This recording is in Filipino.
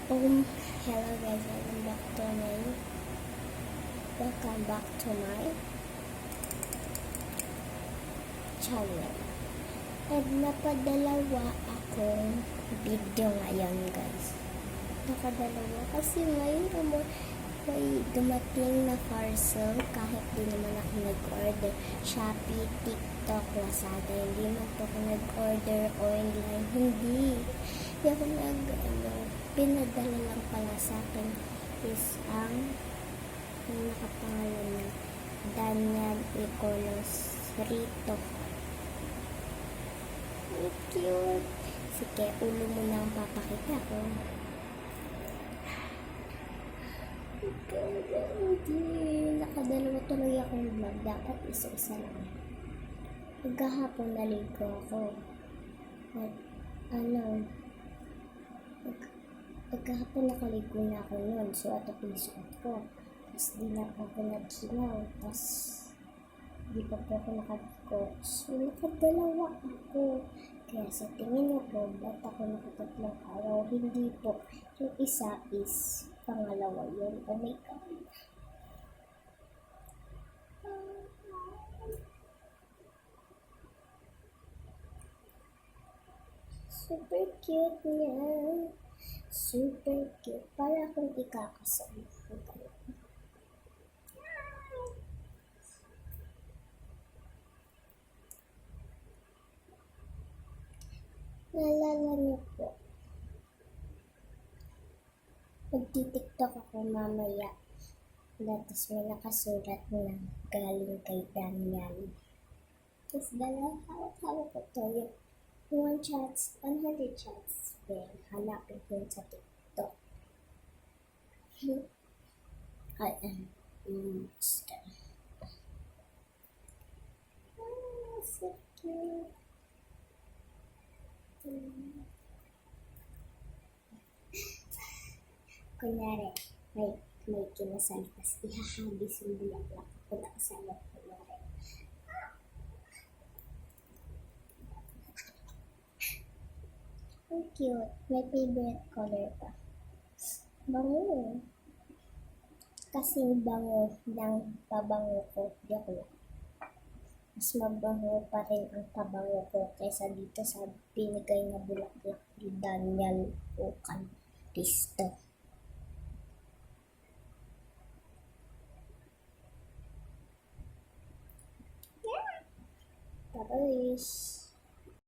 Hello guys, welcome back to my channel. At napadalawa akong video ngayon guys. Nakadalawa kasi ngayon may dumating na parcel kahit di naman ako nag-order. Shopee, TikTok, Lazada, hindi man po ako nag-order online. Hindi ako pinadala lang pala sa akin is ang nakapangalan na Daniel Ecolos Rito. Cute. Sige, ulo mo na ang papakita ko. Nakadalawa tuloy akong vlog. Dapat isa-isa lang. Maghahapon naligo ako. Maghahapon nakaligo na ako noon. So, ito pinisuot ko. Tapos, di na ako nagkinaw. Tapos, di pa po ako nakaligo. So, nakadalawa ako. Kaya sa tingin niyo po, ba't ako nakatatlong araw? Hindi po. Yung isa is pangalawa yun. Oh my God. Super cute niya. Super cute. Para akong ikakasal. Naalala niyo po. Magti-TikTok ako mamaya. Tapos may nakasulat na galing kay Daniel. Tapos hawak ko to yung 100 chats. Then, hanapin ko sa TikTok. I am monster. So cute. Kunyari, may kinasal, tapos ihahabis yung bulaklak. Kung nakasalot, kunyari. Ang cute. My favorite color pa. Bango. Kasing bango ng pabango ko. Joke lang. Mas mabango pa rin ang pabango ko kaysa dito sa binigay na bulaklak ni Daniel Okan Listo. Tapos,